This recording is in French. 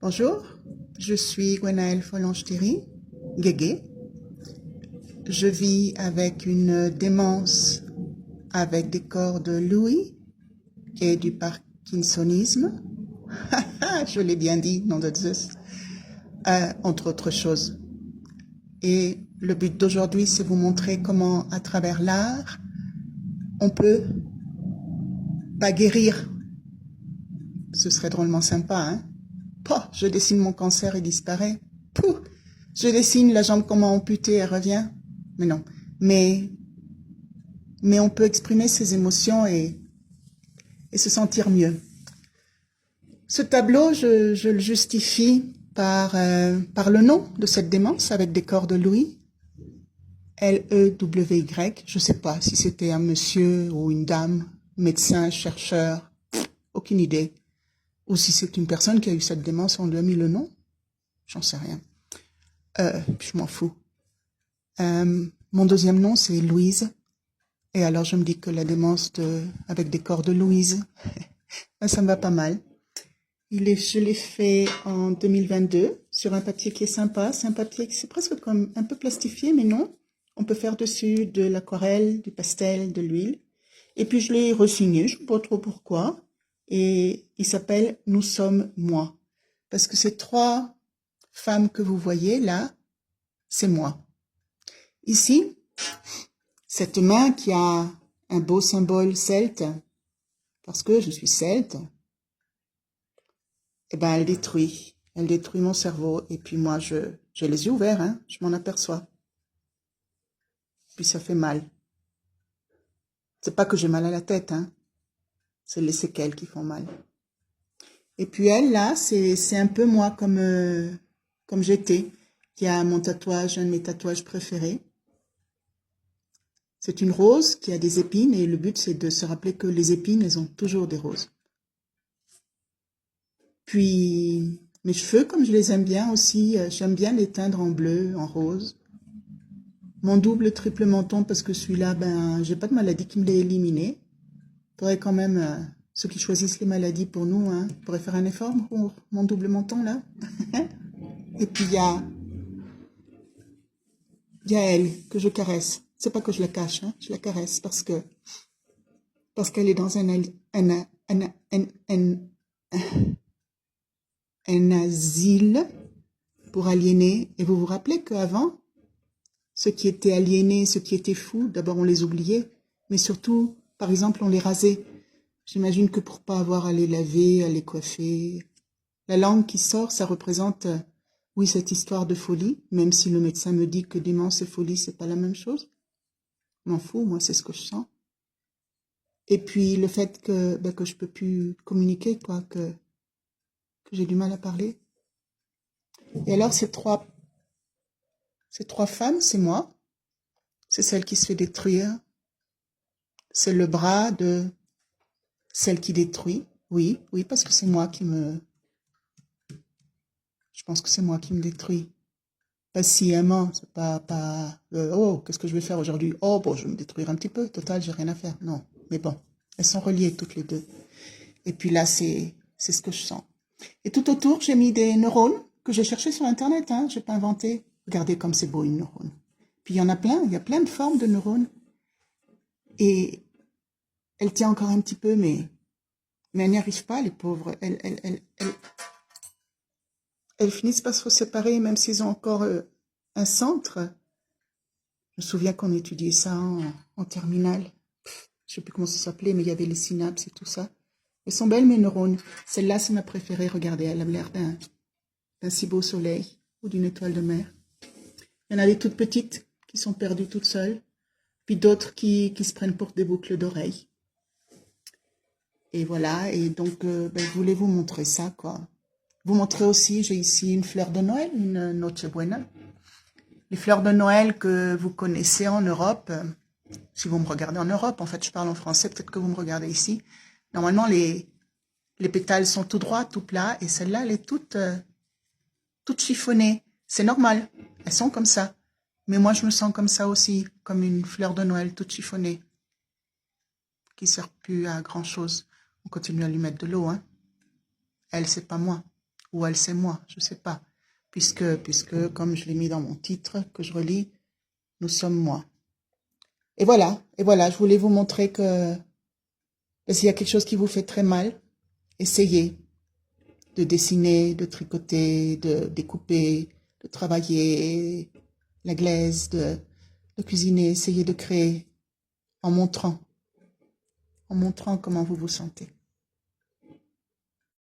Bonjour, je suis Gwenaëlle Follange-Thierry, Guégué. Je vis avec une démence avec des corps de Louis et du parkinsonisme. Je l'ai bien dit, nom de Zeus, entre autres choses. Et le but d'aujourd'hui, c'est vous montrer comment, à travers l'art, on peut pas guérir. Ce serait drôlement sympa, hein? Pouh, je dessine mon cancer et disparaît. Pouh, je dessine la jambe comment amputée, elle revient. Mais non. Mais on peut exprimer ses émotions et se sentir mieux. Ce tableau, je le justifie par le nom de cette démence avec des corps de Louis. L-E-W-Y. Je ne sais pas si c'était un monsieur ou une dame, médecin, chercheur, aucune idée. Ou si c'est une personne qui a eu cette démence, on lui a mis le nom. J'en sais rien. Je m'en fous. Mon deuxième nom, c'est Louise. Et alors, je me dis que la démence avec des corps de Louise, ça me va pas mal. Je l'ai fait en 2022 sur un papier qui est sympa. C'est un papier qui c'est presque comme un peu plastifié, mais non. On peut faire dessus de l'aquarelle, du pastel, de l'huile. Et puis, je l'ai re-signé, je ne sais pas trop pourquoi. Et il s'appelle « Nous sommes moi ». Parce que ces trois femmes que vous voyez là, c'est moi. Ici, cette main qui a un beau symbole celte, parce que je suis celte, eh ben elle détruit mon cerveau. Et puis moi, j'ai les yeux ouverts, hein, je m'en aperçois. Puis ça fait mal. C'est pas que j'ai mal à la tête, hein, c'est les séquelles qui font mal. Et puis elle, là, c'est un peu moi comme j'étais, qui a mon tatouage, un de mes tatouages préférés. C'est une rose qui a des épines et le but, c'est de se rappeler que les épines, elles ont toujours des roses. Puis, mes cheveux, comme je les aime bien aussi, j'aime bien les teindre en bleu, en rose. Mon double, triple menton, parce que celui-là, ben, j'ai pas de maladie qui me l'ait éliminé. Faudrait quand même, ceux qui choisissent les maladies pour nous, hein, pourraient faire un effort pour mon double menton, là. Et puis, il y a elle, que je caresse. C'est pas que je la cache, hein, je la caresse parce qu'elle est dans un asile pour aliénés. Et vous vous rappelez qu'avant, ceux qui étaient aliénés, ceux qui étaient fous, d'abord on les oubliait, mais surtout, par exemple, on les rasait. J'imagine que pour pas avoir à les laver, à les coiffer, la langue qui sort, ça représente, oui, cette histoire de folie, même si le médecin me dit que démence et folie, c'est pas la même chose. M'en fous, moi, c'est ce que je sens. Et puis le fait que je peux plus communiquer, quoi, que j'ai du mal à parler. Et alors ces trois femmes, c'est moi. C'est celle qui se fait détruire. C'est le bras de celle qui détruit. Oui, parce que c'est moi je pense que c'est moi qui me détruis. Pas sciemment, c'est pas, oh, qu'est-ce que je vais faire aujourd'hui? Oh, bon, je vais me détruire un petit peu, total, j'ai rien à faire. Non, mais bon, elles sont reliées toutes les deux. Et puis là, c'est ce que je sens. Et tout autour, j'ai mis des neurones que j'ai cherchés sur Internet, hein, j'ai pas inventé. Regardez comme c'est beau une neurone. Puis il y en a plein, il y a plein de formes de neurones. Et elle tient encore un petit peu, mais elle n'y arrive pas, les pauvres. Elles finissent par se séparer, même s'ils ont encore un centre. Je me souviens qu'on étudiait ça en terminale. Je ne sais plus comment ça s'appelait, mais il y avait les synapses et tout ça. Elles sont belles, mes neurones. Celle-là, c'est ma préférée. Regardez, elle a l'air d'un si beau soleil ou d'une étoile de mer. Il y en a des toutes petites qui sont perdues toutes seules, puis d'autres qui se prennent pour des boucles d'oreilles. Et voilà, et donc je voulais vous montrer ça, quoi. Vous montrer aussi, j'ai ici une fleur de Noël, une Nochebuena. Les fleurs de Noël que vous connaissez en Europe, si vous me regardez en Europe, en fait je parle en français, peut-être que vous me regardez ici. Normalement les pétales sont tout droits, tout plats, et celle-là elle est toute chiffonnée. C'est normal, elles sont comme ça. Mais moi je me sens comme ça aussi, comme une fleur de Noël toute chiffonnée, qui ne sert plus à grand chose. On continue à lui mettre de l'eau, hein. Elle, c'est pas moi. ou elle c'est moi, je ne sais pas. Puisque, comme je l'ai mis dans mon titre, que je relis, nous sommes moi. Et voilà, je voulais vous montrer que s'il y a quelque chose qui vous fait très mal, essayez de dessiner, de tricoter, de découper, de travailler la glaise, de cuisiner, essayez de créer en montrant comment vous vous sentez.